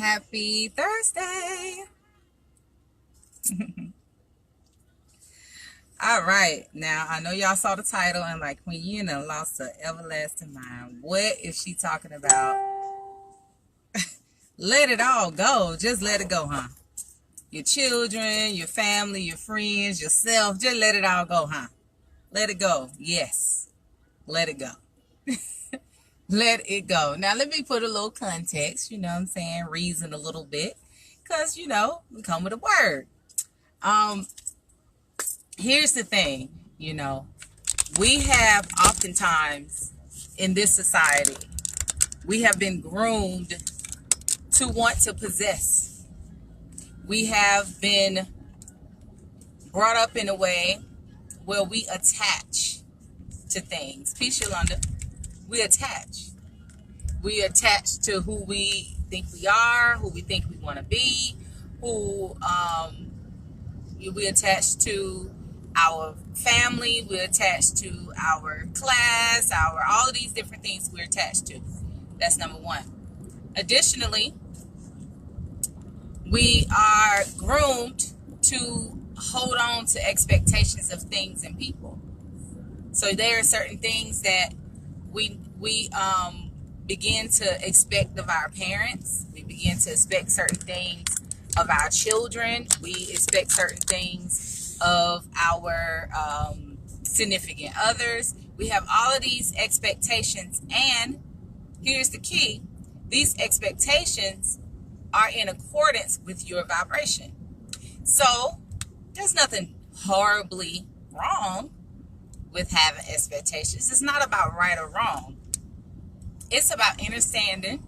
Happy Thursday. All right. Now, I know y'all saw the title and like Queen Yenn lost her everlasting mind. What is she talking about? Let it all go. Just let it go, huh? Your children, your family, your friends, yourself. Just let it all go, huh? Let it go. Yes. Let it go. Let it go. Now, let me put a little context, you know what I'm saying? Reason a little bit. Because, we come with a word. Here's the thing, we have oftentimes in this society, we have been groomed to want to possess. We have been brought up in a way where we attach to things. Peace, Yolanda. We attach. We attach to who we think we are, who we think we want to be, who we attach to our family, we're attached to our class, all of these different things we're attached to. That's number one. Additionally, we are groomed to hold on to expectations of things and people. So there are certain things that we begin to expect of our parents. We begin to expect certain things of our children. We expect certain things of our significant others. We have all of these expectations, and here's the key: these expectations are in accordance with your vibration. So there's nothing horribly wrong with having expectations. It's not about right or wrong. It's about understanding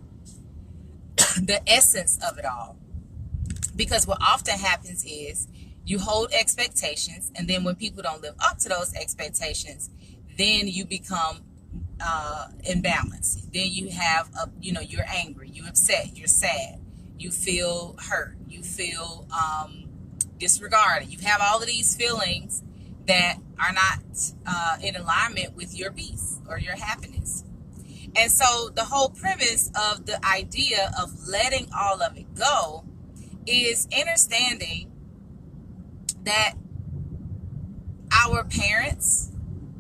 the essence of it all. Because what often happens is you hold expectations, and then when people don't live up to those expectations, then you become imbalanced. Then you have, you're angry, you're upset, you're sad, you feel hurt, you feel disregarded. You have all of these feelings that are not in alignment with your peace or your happiness. And so the whole premise of the idea of letting all of it go is understanding that our parents,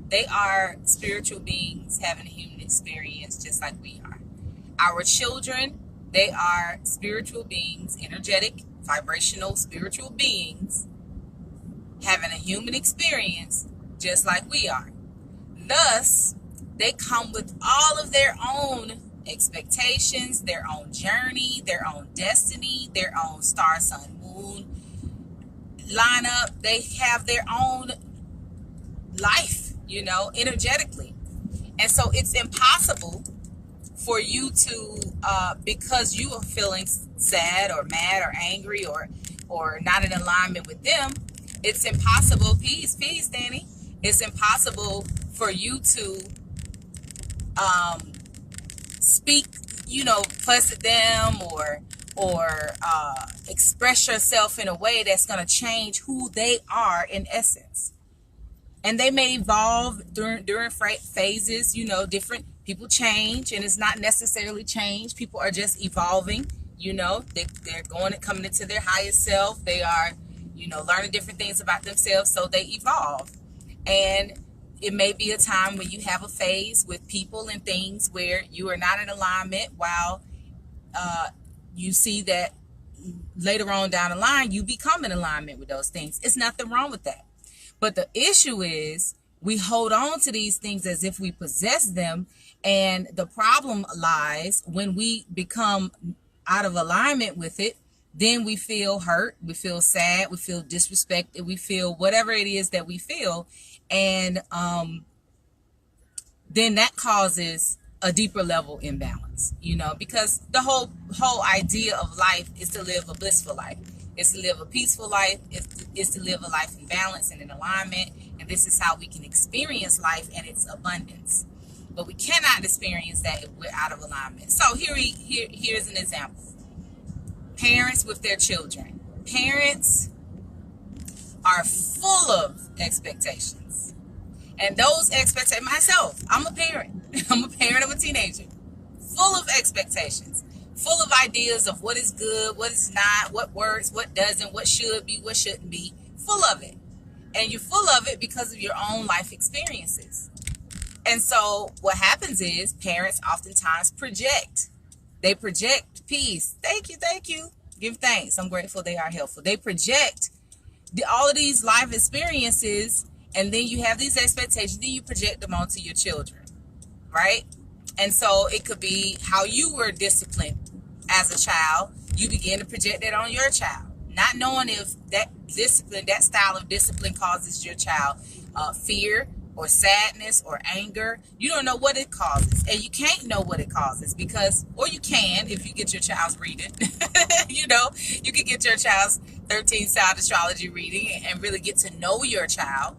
they are spiritual beings having a human experience just like we are. Our children, they are spiritual beings, energetic, vibrational, spiritual beings having a human experience just like we are. Thus, they come with all of their own expectations, their own journey, their own destiny, their own star, sun, moon line up. They have their own life, energetically. And so it's impossible for you to, because you are feeling sad or mad or angry or not in alignment with them, it's impossible, peace, Danny. It's impossible for you to speak, fuss at them or express yourself in a way that's going to change who they are in essence. And they may evolve during phases, different people change, and it's not necessarily change. People are just evolving, they're coming into their highest self. They are, learning different things about themselves, so they evolve. And it may be a time when you have a phase with people and things where you are not in alignment, while you see that later on down the line, you become in alignment with those things. It's nothing wrong with that. But the issue is we hold on to these things as if we possess them. And the problem lies when we become out of alignment with it. Then we feel hurt, we feel sad, we feel disrespected, we feel whatever it is that we feel. And then that causes a deeper level imbalance, because the whole idea of life is to live a blissful life. It's to live a peaceful life. It's to live a life in balance and in alignment. And this is how we can experience life and its abundance. But we cannot experience that if we're out of alignment. So here's an example. Parents with their children. Parents are full of expectations. And those expectations, myself, I'm a parent. I'm a parent of a teenager. Full of expectations. full of ideas of what is good, what is not, what works, what doesn't, what should be, what shouldn't be, full of it. And you're full of it because of your own life experiences. And so what happens is parents oftentimes project. They project peace. Thank you, thank you. Give thanks. I'm grateful they are helpful. They project all of these life experiences, and then you have these expectations, then you project them onto your children, right? And so it could be how you were disciplined as a child. You begin to project that on your child, not knowing if that discipline, that style of discipline causes your child fear or sadness or anger. You don't know what it causes, and you can't know what it causes because, or you can if you get your child's reading. You know, you can get your child's 13 sound astrology reading and really get to know your child,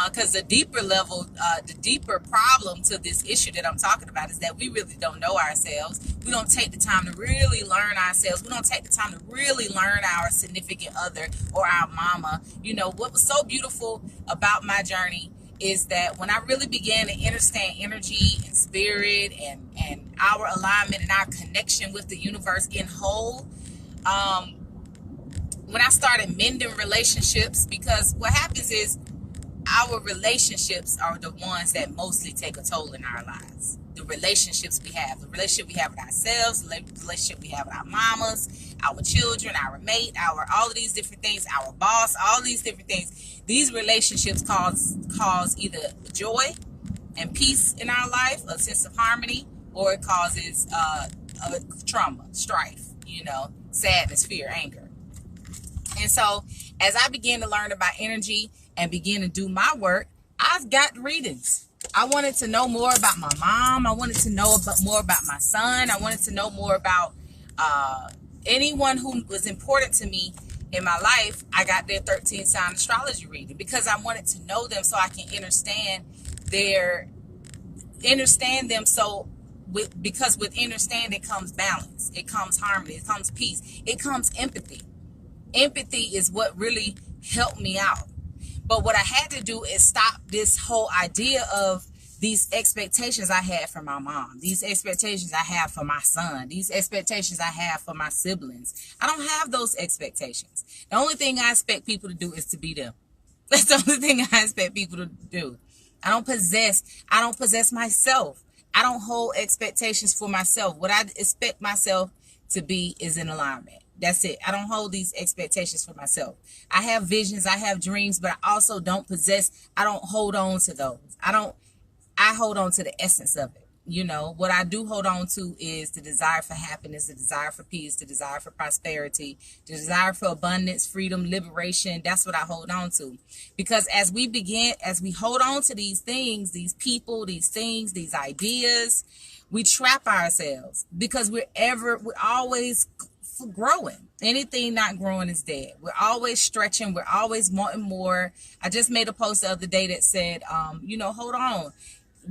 because the deeper level, the deeper problem to this issue that I'm talking about is that we really don't know ourselves. We don't take the time to really learn ourselves. We don't take the time to really learn our significant other or our mama. You know, what was so beautiful about my journey is that when I really began to understand energy and spirit and our alignment and our connection with the universe in whole, when I started mending relationships, because what happens is our relationships are the ones that mostly take a toll in our lives. The relationships we have, the relationship we have with ourselves, the relationship we have with our mamas, our children, our mate, all of these different things, our boss, all these different things. These relationships cause either joy and peace in our life, a sense of harmony, or it causes trauma, strife, you know, sadness, fear, anger. And so as I began to learn about energy and begin to do my work, I've got readings. I wanted to know more about my mom. I wanted to know more about my son. I wanted to know more about anyone who was important to me in my life. I got their 13 sign astrology reading because I wanted to know them so I can understand them. So because with understanding comes balance, it comes harmony, it comes peace, it comes empathy. Empathy is what really helped me out. But what I had to do is stop this whole idea of these expectations I had for my mom, these expectations I have for my son, these expectations I have for my siblings. I don't have those expectations. The only thing I expect people to do is to be them. That's the only thing I expect people to do. I don't possess myself. I don't hold expectations for myself. What I expect myself to be is in alignment. That's it. I don't hold these expectations for myself. I have visions, I have dreams, but I also don't hold on to those. I hold on to the essence of it. You know, what I do hold on to is the desire for happiness, the desire for peace, the desire for prosperity, the desire for abundance, freedom, liberation. That's what I hold on to. Because as we hold on to these things, these people, these things, these ideas, we trap ourselves because we're always growing. Anything not growing is dead. We're always stretching. We're always wanting more. I just made a post the other day that said, hold on,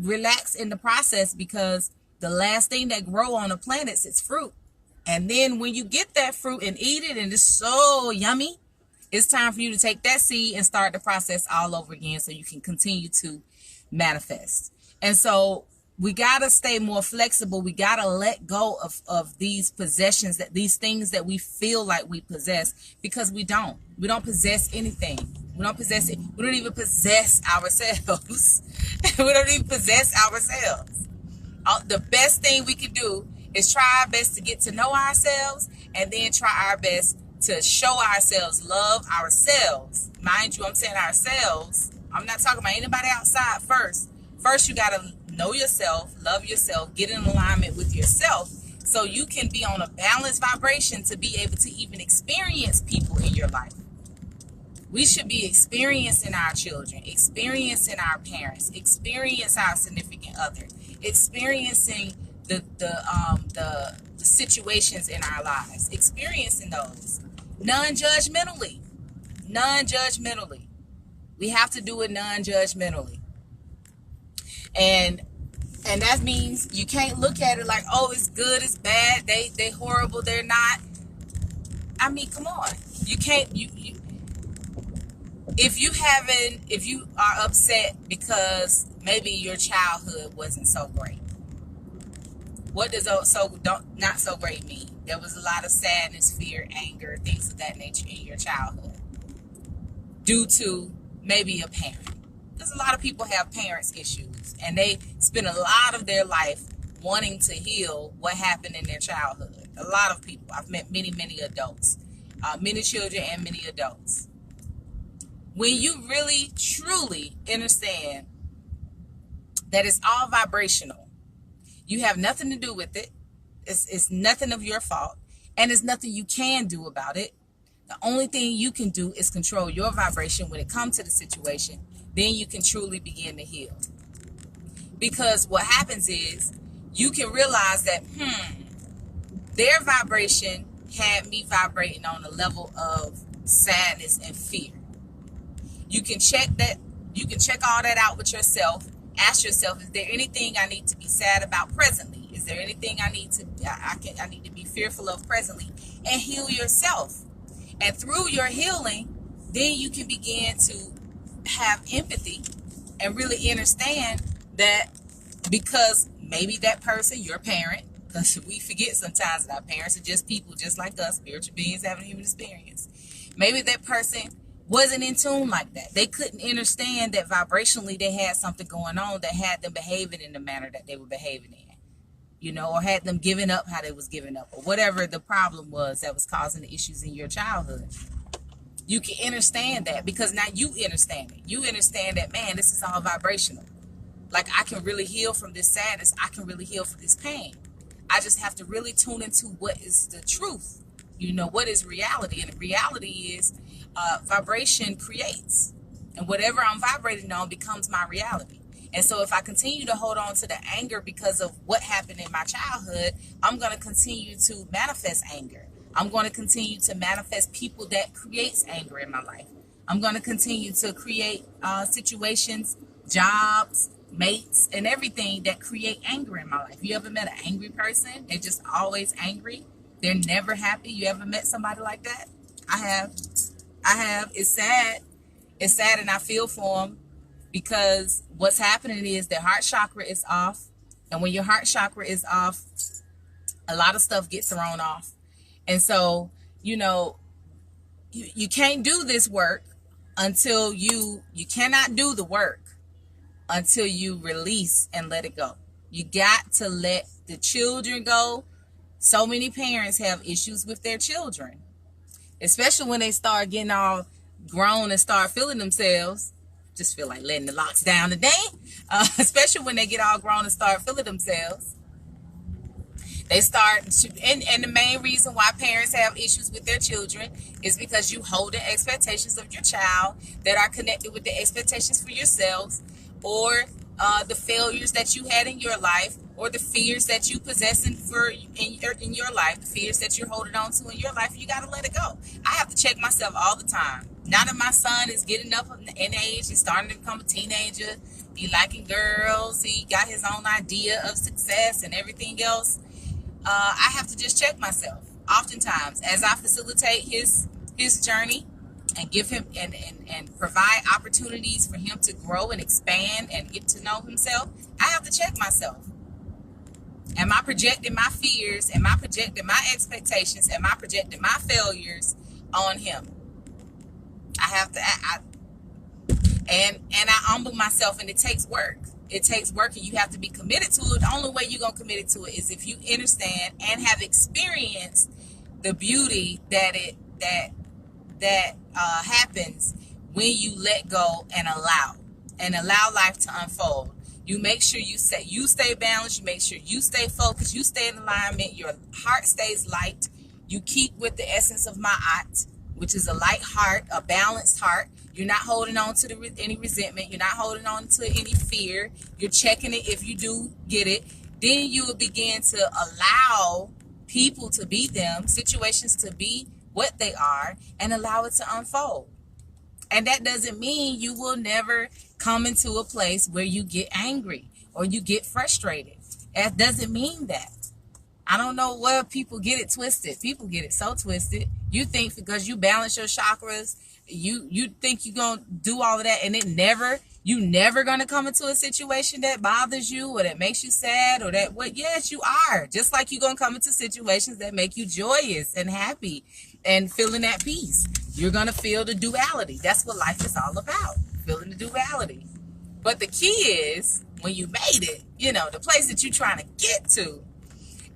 relax in the process, because the last thing that grow on the planet is fruit. And then when you get that fruit and eat it and it's so yummy, it's time for you to take that seed and start the process all over again so you can continue to manifest. And so we got to stay more flexible. We got to let go of these possessions, these things that we feel like we possess, because we don't possess anything. We don't possess it. We don't even possess ourselves. We don't even possess ourselves. The best thing we can do is try our best to get to know ourselves, and then try our best to show ourselves, love ourselves. Mind you, I'm saying ourselves. I'm not talking about anybody outside first. First, you got to know yourself, love yourself, get in alignment with yourself so you can be on a balanced vibration to be able to even experience people in your life. We should be experiencing our children, experiencing our parents, experience our significant other, experiencing the situations in our lives, experiencing those non-judgmentally. We have to do it non-judgmentally. And that means you can't look at it like, oh, it's good, it's bad, they horrible, they're not. I mean, come on. You can't, if you are upset because maybe your childhood wasn't so great, What does not so great mean? There was a lot of sadness, fear, anger, things of that nature in your childhood due to maybe a parent. Because a lot of people have parents issues, and they spend a lot of their life wanting to heal what happened in their childhood. A lot of people. I've met many adults, many children and many adults. When you really, truly understand that it's all vibrational, you have nothing to do with it. It's nothing of your fault, and it's nothing you can do about it. The only thing you can do is control your vibration when it comes to the situation. Then you can truly begin to heal. Because what happens is you can realize that, their vibration had me vibrating on a level of sadness and fear. You can check that. You can check all that out with yourself. Ask yourself, is there anything I need to be sad about presently? Is there anything I need to be fearful of presently? And heal yourself. And through your healing, then you can begin to have empathy and really understand that, because maybe that person, your parent, because we forget sometimes that our parents are just people just like us, spiritual beings having a human experience. Maybe that person wasn't in tune like that. They couldn't understand that vibrationally they had something going on that had them behaving in the manner that they were behaving in, or had them giving up how they was giving up, or whatever the problem was that was causing the issues in your childhood. You can understand that because now you understand it. You understand that, man, this is all vibrational. Like, I can really heal from this sadness. I can really heal from this pain. I just have to really tune into what is the truth. What is reality? And the reality is vibration creates. And whatever I'm vibrating on becomes my reality. And so if I continue to hold on to the anger because of what happened in my childhood, I'm going to continue to manifest anger. I'm going to continue to manifest people that creates anger in my life. I'm going to continue to create situations, jobs, mates, and everything that create anger in my life. You ever met an angry person? They're just always angry. They're never happy. You ever met somebody like that? I have. It's sad. It's sad, and I feel for them, because what's happening is their heart chakra is off. And when your heart chakra is off, a lot of stuff gets thrown off. And so, you can't do this work until you cannot do the work until you release and let it go. You got to let the children go. So many parents have issues with their children, especially when they start getting all grown and start feeling themselves. Just feel like letting the locks down today, especially when they get all grown and start feeling themselves. They start to, and the main reason why parents have issues with their children is because you hold the expectations of your child that are connected with the expectations for yourselves, or the failures that you had in your life, or the fears that you possess in your life, the fears that you're holding on to in your life. You got to let it go. I have to check myself all the time. Now that my son is getting up in age, he's starting to become a teenager, he liking girls, he got his own idea of success and everything else. I have to just check myself oftentimes as I facilitate his journey and give him and provide opportunities for him to grow and expand and get to know himself. I have to check myself. Am I projecting my fears? Am I projecting my expectations? Am I projecting my failures on him? I have to, and I humble myself, and it takes work. It takes work, and you have to be committed to it. The only way you're going to commit it to it is if you understand and have experienced the beauty that happens when you let go and allow life to unfold. You make sure you stay balanced. You make sure you stay focused. You stay in alignment. Your heart stays light. You keep with the essence of Ma'at, which is a light heart, a balanced heart. You're not holding on to any resentment. You're not holding on to any fear. You're checking it if you do get it. Then you will begin to allow people to be them, situations to be what they are, and allow it to unfold. And that doesn't mean you will never come into a place where you get angry or you get frustrated. That doesn't mean that. I don't know where people get it twisted. People get it so twisted. You think because you balance your chakras, you think you're going to do all of that, and it never You never going to come into a situation that bothers you or that makes you sad or that what? Yes, you are. Just like you're going to come into situations that make you joyous and happy and feeling at peace. You're going to feel the duality. That's what life is all about, feeling the duality. But the key is when you made it, you know, the place that you're trying to get to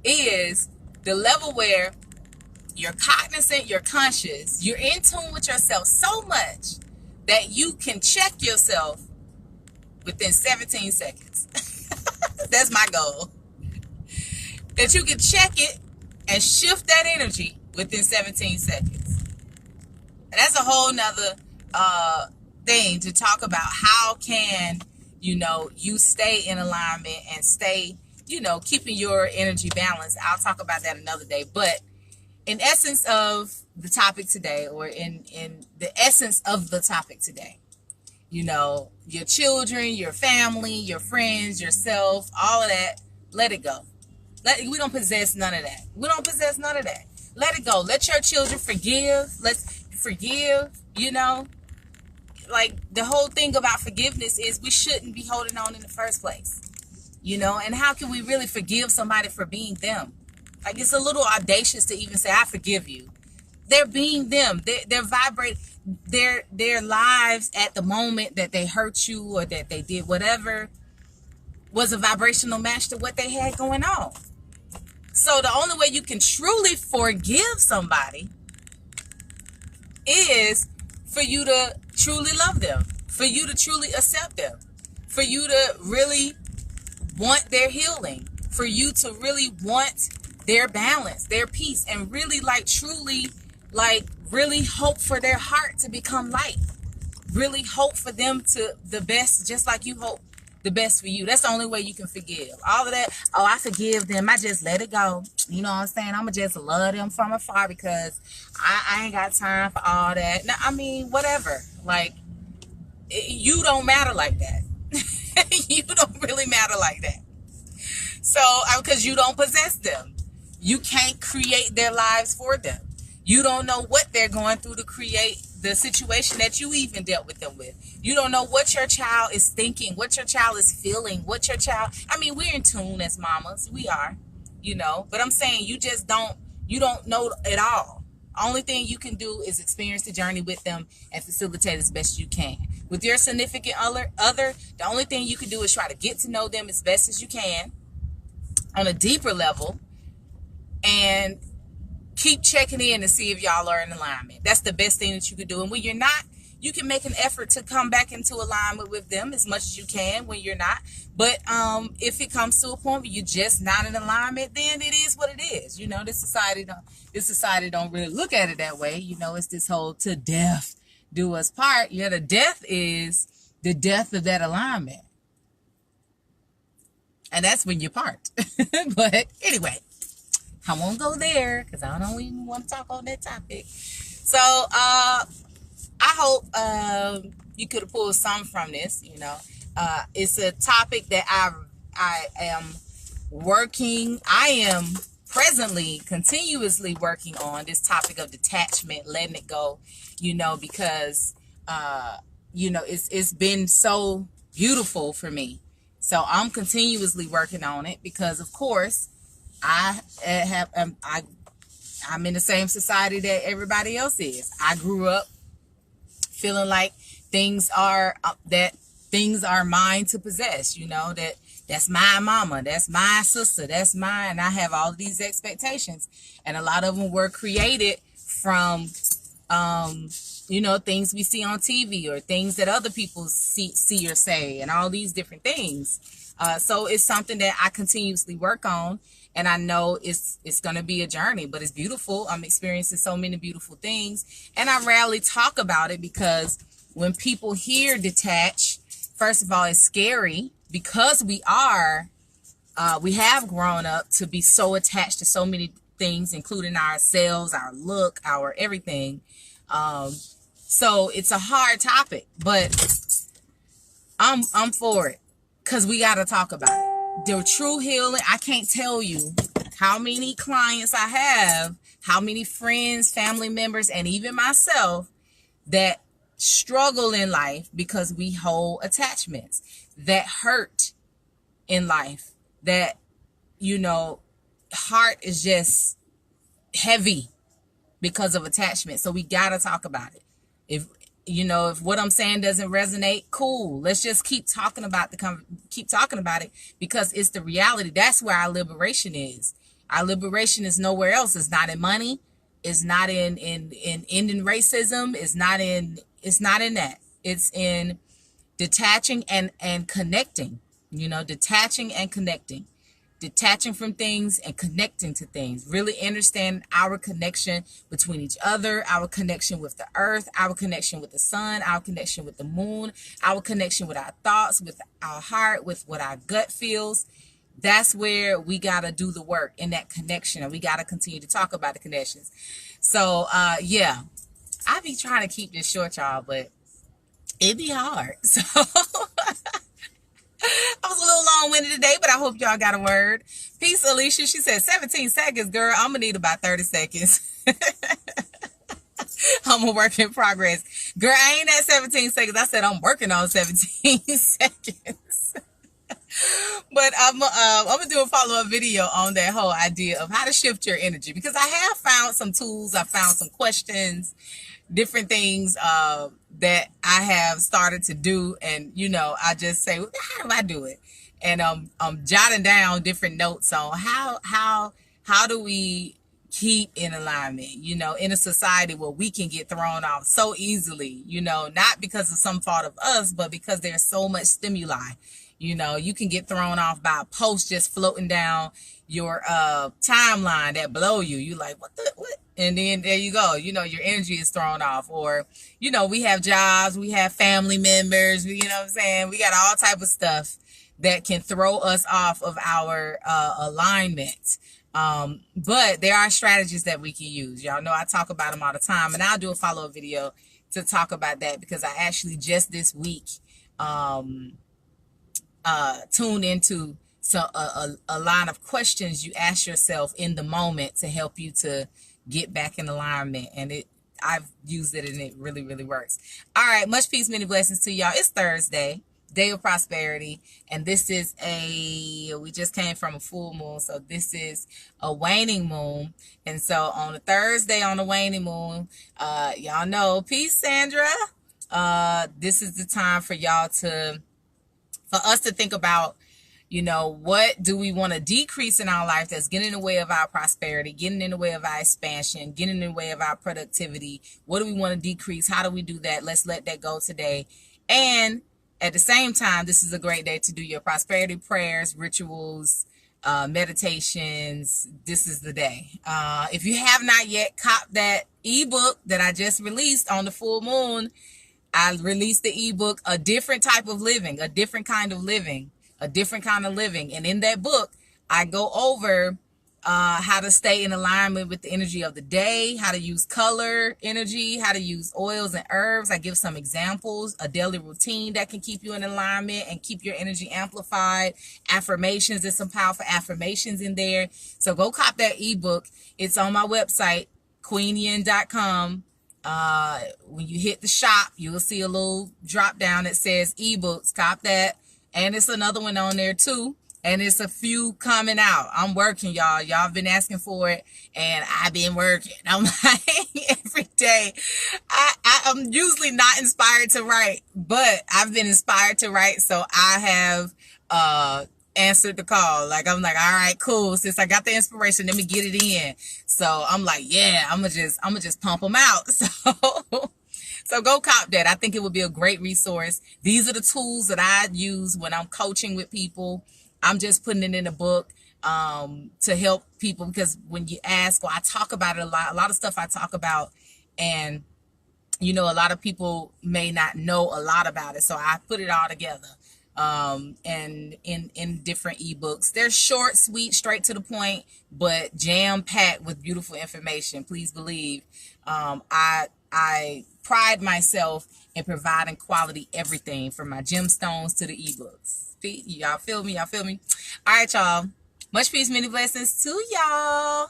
is the level where you're cognizant, you're conscious, you're in tune with yourself so much that you can check yourself within 17 seconds. That's my goal. That you can check it and shift that energy within 17 seconds. And that's a whole nother thing to talk about. How can, you know, you stay in alignment and stay, you know, keeping your energy balanced. I'll talk about that another day. But in essence of the topic today, or in the essence of the topic today, you know, your children, your family, your friends, yourself, all of that, let it go. We don't possess none of that. We don't possess none of that. Let it go. Let your children forgive. Let's forgive, you know. Like, the whole thing about forgiveness is we shouldn't be holding on in the first place, you know. And how can we really forgive somebody for being them? Like, it's a little audacious to even say, I forgive you. They're being them. They're vibrating. Their lives at the moment that they hurt you or that they did whatever was a vibrational match to what they had going on. So the only way you can truly forgive somebody is for you to truly love them, for you to truly accept them, for you to really want their healing, for you to really want their balance, their peace, and really like truly like really hope for their heart to become light. Really hope for them to the best, just like you hope the best for you. That's the only way you can forgive. All of that, oh, I forgive them, I just let it go. You know what I'm saying? I'ma just love them from afar because I ain't got time for all that. Now, I mean, whatever. Like, you don't matter like that. You don't really matter like that. So, because you don't possess them. You can't create their lives for them. You don't know what they're going through to create the situation that you even dealt with them with. You don't know what your child is thinking, what your child is feeling, what your child... I mean, we're in tune as mamas. We are, you know. But I'm saying you just don't... You don't know it all. Only thing you can do is experience the journey with them and facilitate as best you can. With your significant other, the only thing you can do is try to get to know them as best as you can on a deeper level and keep checking in to see if y'all are in alignment. That's the best thing that you could do. And when you're not, you can make an effort to come back into alignment with them as much as you can when you're not. But if it comes to a point where you're just not in alignment, then it is what it is. You know, this society don't really look at it that way. You know, it's this whole to death do us part. Yeah, the death is the death of that alignment. And that's when you part. But anyway, I won't go there because I don't even want to talk on that topic. So I hope you could have pulled some from this. You know, it's a topic that I am presently continuously working on, this topic of detachment, letting it go. You know, because you know, it's been so beautiful for me. So I'm continuously working on it because, of course, I'm in the same society that everybody else is. I grew up feeling like things are mine to possess. You know, that's my mama, that's my sister, that's mine. I have all of these expectations, and a lot of them were created from you know, things we see on TV or things that other people see or say, and all these different things. So it's something that I continuously work on, and I know it's going to be a journey, but it's beautiful. I'm experiencing so many beautiful things, and I rarely talk about it because when people hear detach, first of all, it's scary because we have grown up to be so attached to so many things, including ourselves, our look, our everything. So it's a hard topic, but I'm for it because we got to talk about it. The true healing, I can't tell you how many clients I have, how many friends, family members, and even myself that struggle in life because we hold attachments that hurt in life, that, you know, heart is just heavy because of attachment. So we got to talk about it. If, you know, if what I'm saying doesn't resonate, cool. Let's just keep talking about it, because it's the reality. That's where our liberation is. Our liberation is nowhere else. It's not in money. It's not in ending racism. It's not in that. It's in detaching and connecting. You know, detaching and connecting. Detaching from things and connecting to things. Really understand our connection between each other, our connection with the earth, our connection with the sun, our connection with the moon, our connection with our thoughts, with our heart, with what our gut feels. That's where we got to do the work, in that connection. And we got to continue to talk about the connections. So, yeah, I be trying to keep this short, y'all, but it be hard. So I was a little long-winded today, but I hope y'all got a word. Peace, Alicia. She said 17 seconds, girl. I'm going to need about 30 seconds. I'm a work in progress. Girl, I ain't at 17 seconds. I said I'm working on 17 seconds. But I'm going to do a follow-up video on that whole idea of how to shift your energy, because I have found some tools. I found some questions, different things that I have started to do. And, you know, I just say, well, how do I do it? And I'm jotting down different notes on how do we keep in alignment, you know, in a society where we can get thrown off so easily, you know, not because of some fault of us, but because there's so much stimuli. You know, you can get thrown off by a post just floating down your timeline that blow you. You like, what? And then there you go. You know, your energy is thrown off. Or, you know, we have jobs, we have family members, you know what I'm saying? We got all type of stuff that can throw us off of our alignment. But there are strategies that we can use. Y'all know I talk about them all the time, and I'll do a follow-up video to talk about that, because I actually just this week tuned into a line of questions you ask yourself in the moment to help you to get back in alignment. And I've used it, and it really, really works. All right. Much peace, many blessings to y'all. It's Thursday, day of prosperity. And this is we just came from a full moon. So this is a waning moon. And so on a Thursday on the waning moon, y'all know, peace, Sandra. This is the time for us to think about, you know, what do we want to decrease in our life that's getting in the way of our prosperity, getting in the way of our expansion, getting in the way of our productivity? What do we want to decrease? How do we do that? Let's let that go today. And at the same time, this is a great day to do your prosperity prayers, rituals, meditations. This is the day. If you have not yet copped that ebook that I just released on the full moon, I released the ebook, A Different Type of Living, a different kind of living, a different kind of living. And in that book, I go over how to stay in alignment with the energy of the day, how to use color energy, how to use oils and herbs. I give some examples, a daily routine that can keep you in alignment and keep your energy amplified. Affirmations, there's some powerful affirmations in there. So go cop that ebook. It's on my website, queenyenn.com. When you hit the shop, you will see a little drop down that says ebooks. Cop that. And it's another one on there too. And it's a few coming out. I'm working, y'all. Y'all have been asking for it, and I've been working. I'm like, every day. I'm usually not inspired to write, but I've been inspired to write. So I have answered the call. Like, I'm like, all right, cool. Since I got the inspiration, let me get it in. So I'm like, yeah, I'm gonna just pump them out. So go cop that. I think it would be a great resource. These are the tools that I use when I'm coaching with people. I'm just putting it in a book to help people, because when you ask, well, I talk about it a lot of stuff I talk about, and you know, a lot of people may not know a lot about it. So I put it all together and in different ebooks. They're short, sweet, straight to the point, but jam-packed with beautiful information. Please believe. I pride myself in providing quality everything, from my gemstones to the ebooks. Y'all feel me? Y'all feel me? All right, y'all. Much peace, many blessings to y'all.